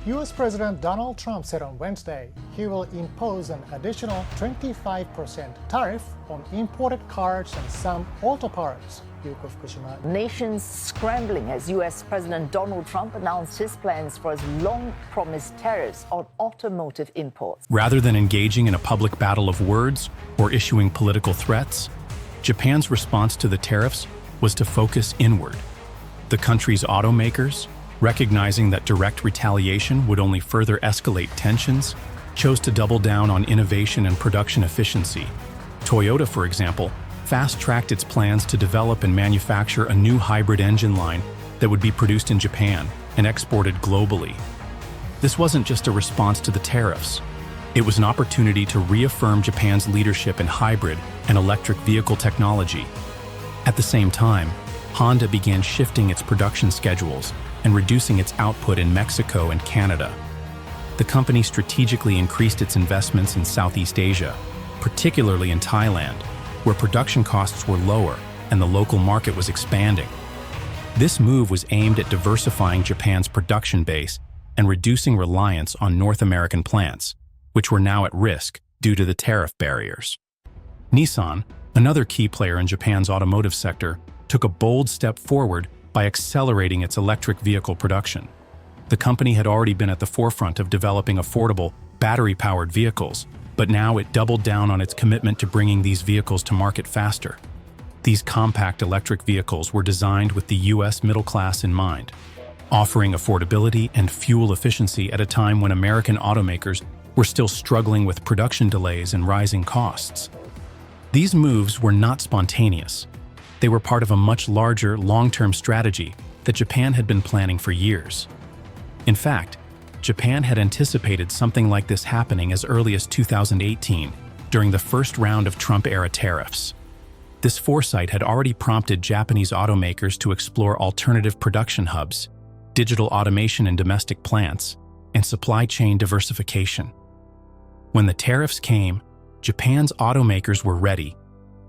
U.S. President Donald Trump said on Wednesday he will impose an additional 25% tariff on imported cars and some auto parts. Nations scrambling as U.S. President Donald Trump announced his plans for his long-promised tariffs on automotive imports. Rather than engaging in a public battle of words or issuing political threats, Japan's response to the tariffs was to focus inward. The country's automakers, recognizing that direct retaliation would only further escalate tensions, chose to double down on innovation and production efficiency. Toyota, for example, fast-tracked its plans to develop and manufacture a new hybrid engine line that would be produced in Japan and exported globally. This wasn't just a response to the tariffs. It was an opportunity to reaffirm Japan's leadership in hybrid and electric vehicle technology. At the same time, Honda began shifting its production schedules and reducing its output in Mexico and Canada. The company strategically increased its investments in Southeast Asia, particularly in Thailand, where production costs were lower and the local market was expanding. This move was aimed at diversifying Japan's production base and reducing reliance on North American plants, which were now at risk due to the tariff barriers. Nissan, another key player in Japan's automotive sector, took a bold step forward by accelerating its electric vehicle production. The company had already been at the forefront of developing affordable, battery-powered vehicles, but now it doubled down on its commitment to bringing these vehicles to market faster. These compact electric vehicles were designed with the U.S. middle class in mind, offering affordability and fuel efficiency at a time when American automakers were still struggling with production delays and rising costs. These moves were not spontaneous. They were part of a much larger, long-term strategy that Japan had been planning for years. In fact, Japan had anticipated something like this happening as early as 2018, during the first round of Trump-era tariffs. This foresight had already prompted Japanese automakers to explore alternative production hubs, digital automation in domestic plants, and supply chain diversification. When the tariffs came, Japan's automakers were ready.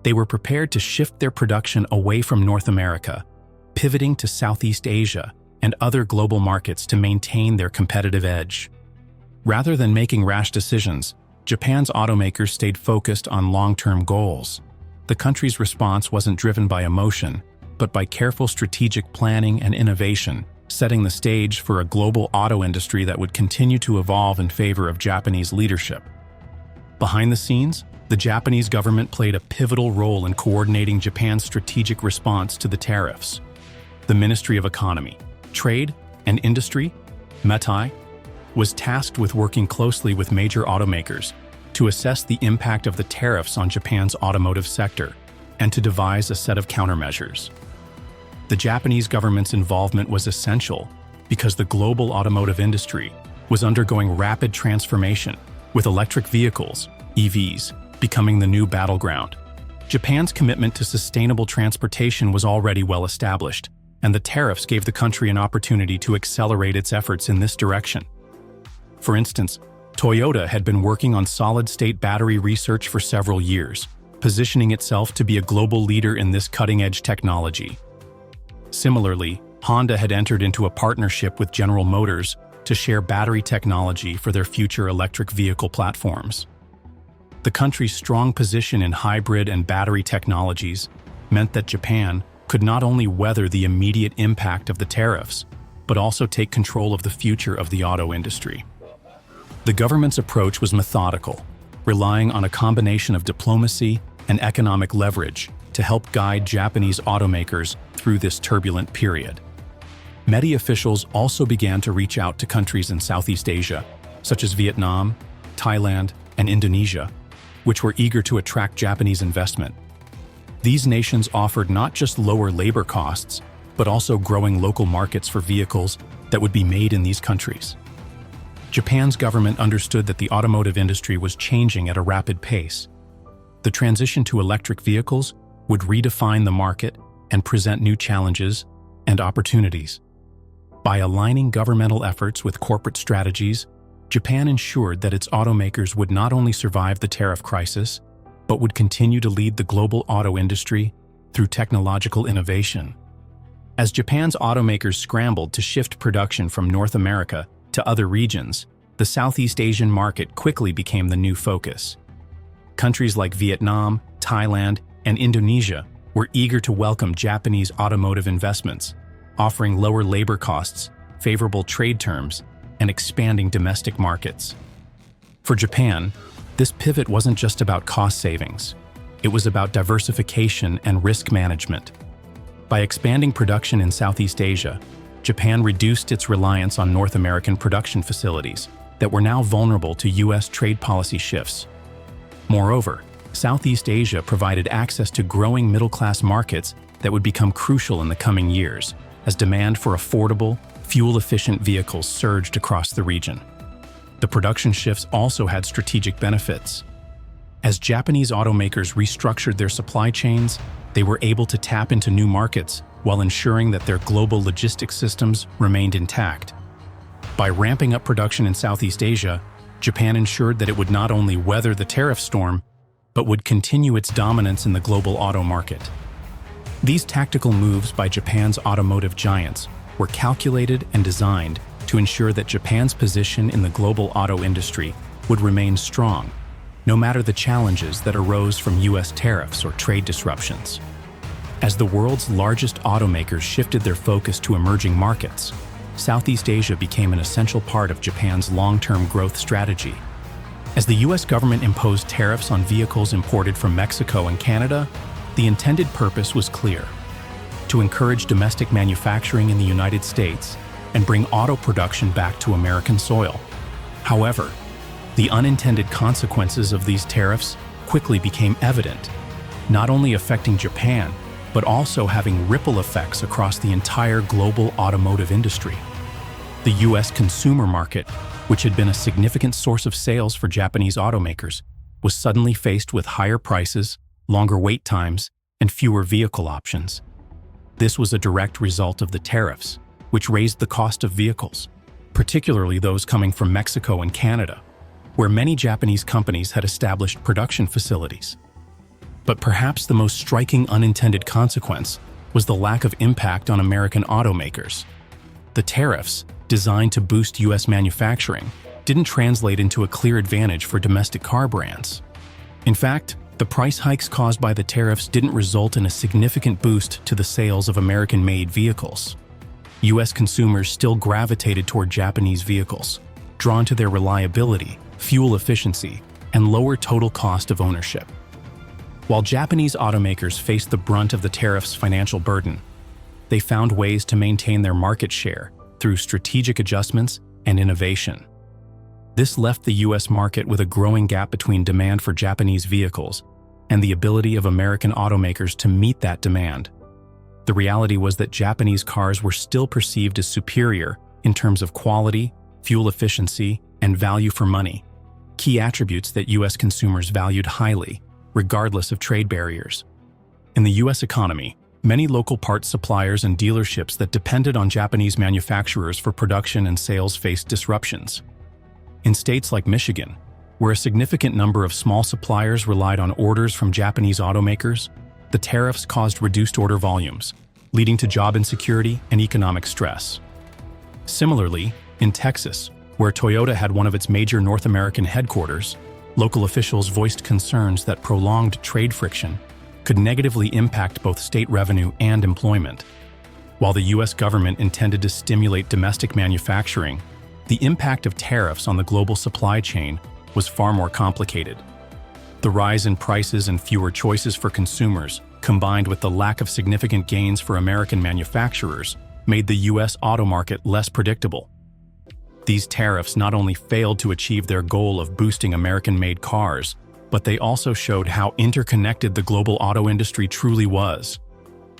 They were prepared to shift their production away from North America, pivoting to Southeast Asia and other global markets to maintain their competitive edge. Rather than making rash decisions, Japan's automakers stayed focused on long-term goals. The country's response wasn't driven by emotion, but by careful strategic planning and innovation, setting the stage for a global auto industry that would continue to evolve in favor of Japanese leadership. Behind the scenes, the Japanese government played a pivotal role in coordinating Japan's strategic response to the tariffs. The Ministry of Economy, Trade, and Industry, METI, was tasked with working closely with major automakers to assess the impact of the tariffs on Japan's automotive sector and to devise a set of countermeasures. The Japanese government's involvement was essential because the global automotive industry was undergoing rapid transformation, with electric vehicles, EVs, becoming the new battleground. Japan's commitment to sustainable transportation was already well established, and the tariffs gave the country an opportunity to accelerate its efforts in this direction. For instance, Toyota had been working on solid-state battery research for several years, positioning itself to be a global leader in this cutting-edge technology. Similarly, Honda had entered into a partnership with General Motors to share battery technology for their future electric vehicle platforms. The country's strong position in hybrid and battery technologies meant that Japan could not only weather the immediate impact of the tariffs, but also take control of the future of the auto industry. The government's approach was methodical, relying on a combination of diplomacy and economic leverage to help guide Japanese automakers through this turbulent period. METI officials also began to reach out to countries in Southeast Asia, such as Vietnam, Thailand, and Indonesia, which were eager to attract Japanese investment. These nations offered not just lower labor costs, but also growing local markets for vehicles that would be made in these countries. Japan's government understood that the automotive industry was changing at a rapid pace. The transition to electric vehicles would redefine the market and present new challenges and opportunities. By aligning governmental efforts with corporate strategies, Japan ensured that its automakers would not only survive the tariff crisis, but would continue to lead the global auto industry through technological innovation. As Japan's automakers scrambled to shift production from North America to other regions, the Southeast Asian market quickly became the new focus. Countries like Vietnam, Thailand, and Indonesia were eager to welcome Japanese automotive investments, offering lower labor costs, favorable trade terms, and expanding domestic markets. For Japan, this pivot wasn't just about cost savings. It was about diversification and risk management. By expanding production in Southeast Asia, Japan reduced its reliance on North American production facilities that were now vulnerable to U.S. trade policy shifts. Moreover, Southeast Asia provided access to growing middle-class markets that would become crucial in the coming years as demand for affordable, fuel-efficient vehicles surged across the region. The production shifts also had strategic benefits. As Japanese automakers restructured their supply chains, they were able to tap into new markets while ensuring that their global logistics systems remained intact. By ramping up production in Southeast Asia, Japan ensured that it would not only weather the tariff storm, but would continue its dominance in the global auto market. These tactical moves by Japan's automotive giants were calculated and designed to ensure that Japan's position in the global auto industry would remain strong, no matter the challenges that arose from U.S. tariffs or trade disruptions. As the world's largest automakers shifted their focus to emerging markets, Southeast Asia became an essential part of Japan's long-term growth strategy. As the U.S. government imposed tariffs on vehicles imported from Mexico and Canada, the intended purpose was clear: to encourage domestic manufacturing in the United States and bring auto production back to American soil. However, the unintended consequences of these tariffs quickly became evident, not only affecting Japan, but also having ripple effects across the entire global automotive industry. The U.S. consumer market, which had been a significant source of sales for Japanese automakers, was suddenly faced with higher prices, longer wait times, and fewer vehicle options. This was a direct result of the tariffs, which raised the cost of vehicles, particularly those coming from Mexico and Canada, where many Japanese companies had established production facilities. But perhaps the most striking unintended consequence was the lack of impact on American automakers. The tariffs, designed to boost U.S. manufacturing, didn't translate into a clear advantage for domestic car brands. In fact, the price hikes caused by the tariffs didn't result in a significant boost to the sales of American-made vehicles. U.S. consumers still gravitated toward Japanese vehicles, drawn to their reliability, fuel efficiency, and lower total cost of ownership. While Japanese automakers faced the brunt of the tariffs' financial burden, they found ways to maintain their market share through strategic adjustments and innovation. This left the U.S. market with a growing gap between demand for Japanese vehicles and the ability of American automakers to meet that demand. The reality was that Japanese cars were still perceived as superior in terms of quality, fuel efficiency, and value for money, key attributes that U.S. consumers valued highly, regardless of trade barriers. In the U.S. economy, many local parts suppliers and dealerships that depended on Japanese manufacturers for production and sales faced disruptions. In states like Michigan, where a significant number of small suppliers relied on orders from Japanese automakers, the tariffs caused reduced order volumes, leading to job insecurity and economic stress. Similarly, in Texas, where Toyota had one of its major North American headquarters, local officials voiced concerns that prolonged trade friction could negatively impact both state revenue and employment. While the U.S. government intended to stimulate domestic manufacturing, the impact of tariffs on the global supply chain was far more complicated. The rise in prices and fewer choices for consumers, combined with the lack of significant gains for American manufacturers, made the U.S. auto market less predictable. These tariffs not only failed to achieve their goal of boosting American-made cars, but they also showed how interconnected the global auto industry truly was.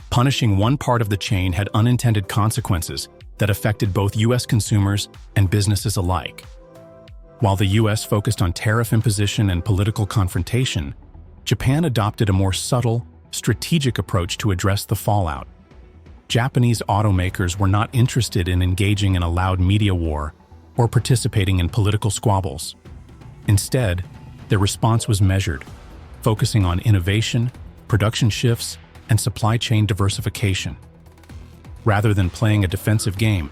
Punishing one part of the chain had unintended consequences that affected both U.S. consumers and businesses alike. While the U.S. focused on tariff imposition and political confrontation, Japan adopted a more subtle, strategic approach to address the fallout. Japanese automakers were not interested in engaging in a loud media war or participating in political squabbles. Instead, their response was measured, focusing on innovation, production shifts, and supply chain diversification. Rather than playing a defensive game,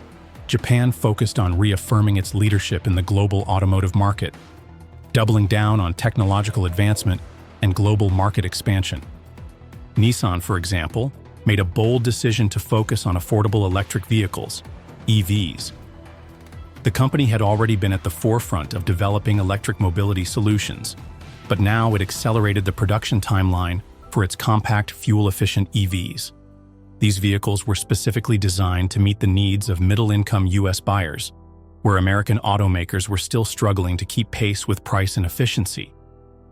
Japan focused on reaffirming its leadership in the global automotive market, doubling down on technological advancement and global market expansion. Nissan, for example, made a bold decision to focus on affordable electric vehicles, EVs. The company had already been at the forefront of developing electric mobility solutions, but now it accelerated the production timeline for its compact, fuel-efficient EVs. These vehicles were specifically designed to meet the needs of middle-income U.S. buyers, where American automakers were still struggling to keep pace with price and efficiency.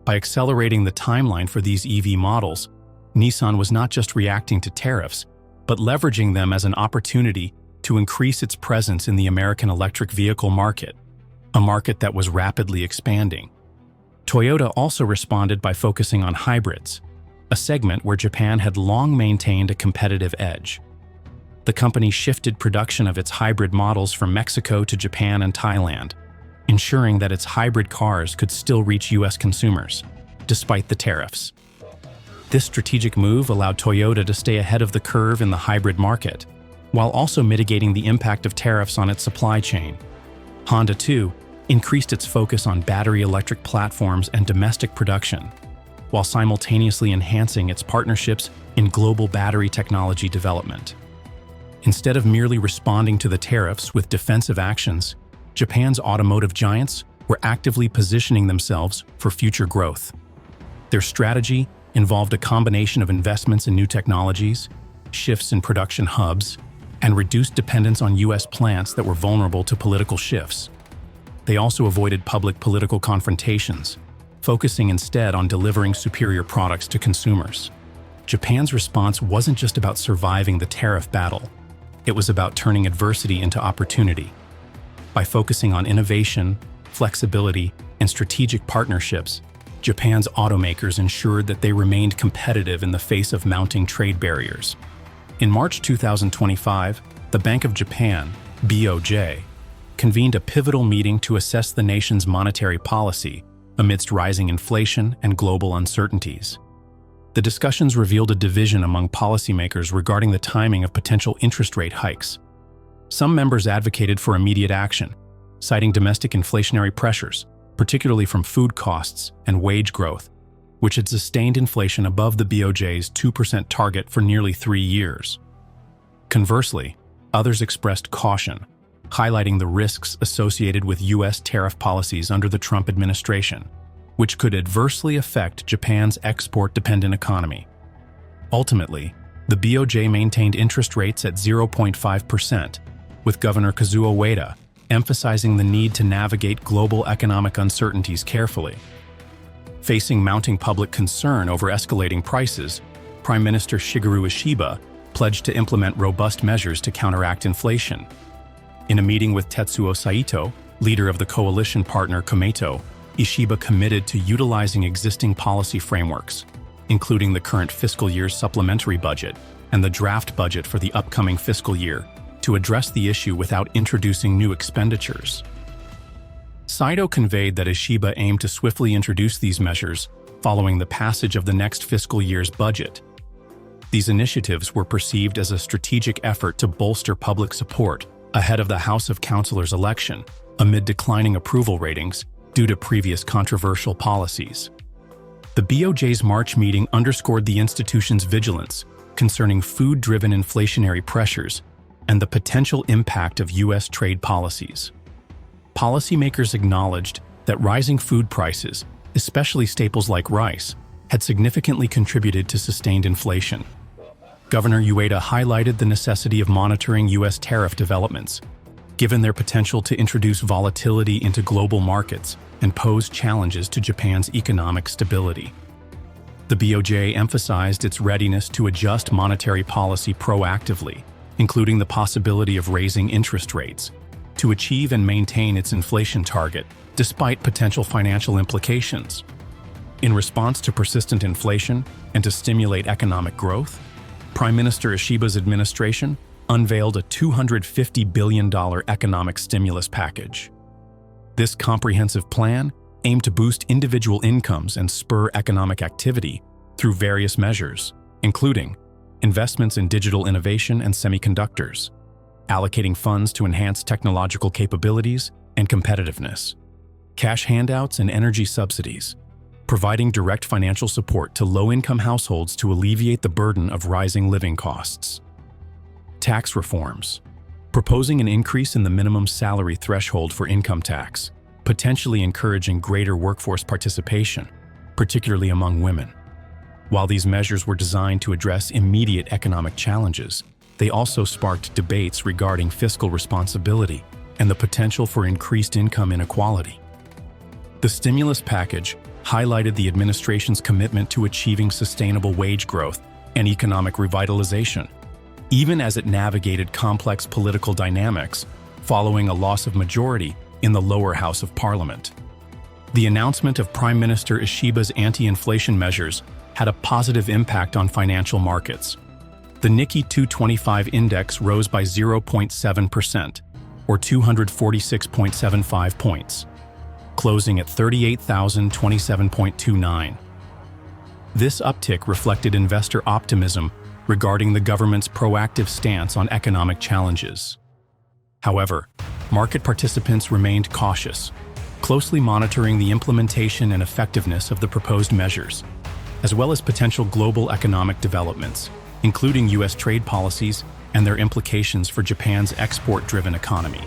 By accelerating the timeline for these EV models, Nissan was not just reacting to tariffs, but leveraging them as an opportunity to increase its presence in the American electric vehicle market, a market that was rapidly expanding. Toyota also responded by focusing on hybrids, a segment where Japan had long maintained a competitive edge. The company shifted production of its hybrid models from Mexico to Japan and Thailand, ensuring that its hybrid cars could still reach U.S. consumers, despite the tariffs. This strategic move allowed Toyota to stay ahead of the curve in the hybrid market, while also mitigating the impact of tariffs on its supply chain. Honda, too, increased its focus on battery electric platforms and domestic production, while simultaneously enhancing its partnerships in global battery technology development. Instead of merely responding to the tariffs with defensive actions, Japan's automotive giants were actively positioning themselves for future growth. Their strategy involved a combination of investments in new technologies, shifts in production hubs, and reduced dependence on U.S. plants that were vulnerable to political shifts. They also avoided public political confrontations, focusing instead on delivering superior products to consumers. Japan's response wasn't just about surviving the tariff battle. It was about turning adversity into opportunity. By focusing on innovation, flexibility, and strategic partnerships, Japan's automakers ensured that they remained competitive in the face of mounting trade barriers. In March 2025, the Bank of Japan, BOJ, convened a pivotal meeting to assess the nation's monetary policy amidst rising inflation and global uncertainties. The discussions revealed a division among policymakers regarding the timing of potential interest rate hikes. Some members advocated for immediate action, citing domestic inflationary pressures, particularly from food costs and wage growth, which had sustained inflation above the BOJ's 2% target for nearly 3 years. Conversely, others expressed caution, highlighting the risks associated with U.S. tariff policies under the Trump administration, which could adversely affect Japan's export-dependent economy. Ultimately, the BOJ maintained interest rates at 0.5%, with Governor Kazuo Ueda emphasizing the need to navigate global economic uncertainties carefully. Facing mounting public concern over escalating prices, Prime Minister Shigeru Ishiba pledged to implement robust measures to counteract inflation. In a meeting with Tetsuo Saito, leader of the coalition partner Komeito, Ishiba committed to utilizing existing policy frameworks, including the current fiscal year's supplementary budget and the draft budget for the upcoming fiscal year, to address the issue without introducing new expenditures. Saito conveyed that Ishiba aimed to swiftly introduce these measures following the passage of the next fiscal year's budget. These initiatives were perceived as a strategic effort to bolster public support ahead of the House of Councilors election, amid declining approval ratings due to previous controversial policies. The BOJ's March meeting underscored the institution's vigilance concerning food-driven inflationary pressures and the potential impact of U.S. trade policies. Policymakers acknowledged that rising food prices, especially staples like rice, had significantly contributed to sustained inflation. Governor Ueda highlighted the necessity of monitoring U.S. tariff developments, given their potential to introduce volatility into global markets and pose challenges to Japan's economic stability. The BOJ emphasized its readiness to adjust monetary policy proactively, including the possibility of raising interest rates, to achieve and maintain its inflation target, despite potential financial implications. In response to persistent inflation and to stimulate economic growth, Prime Minister Ishiba's administration unveiled a $250 billion economic stimulus package. This comprehensive plan aimed to boost individual incomes and spur economic activity through various measures, including investments in digital innovation and semiconductors, allocating funds to enhance technological capabilities and competitiveness. Cash handouts and energy subsidies, providing direct financial support to low-income households to alleviate the burden of rising living costs. Tax reforms, proposing an increase in the minimum salary threshold for income tax, potentially encouraging greater workforce participation, particularly among women. While these measures were designed to address immediate economic challenges, they also sparked debates regarding fiscal responsibility and the potential for increased income inequality. The stimulus package highlighted the administration's commitment to achieving sustainable wage growth and economic revitalization, even as it navigated complex political dynamics following a loss of majority in the lower house of parliament. The announcement of Prime Minister Ishiba's anti-inflation measures had a positive impact on financial markets. The Nikkei 225 index rose by 0.7%, or 246.75 points, closing at 38,027.29. This uptick reflected investor optimism regarding the government's proactive stance on economic challenges. However, market participants remained cautious, closely monitoring the implementation and effectiveness of the proposed measures, as well as potential global economic developments, including U.S. trade policies and their implications for Japan's export-driven economy.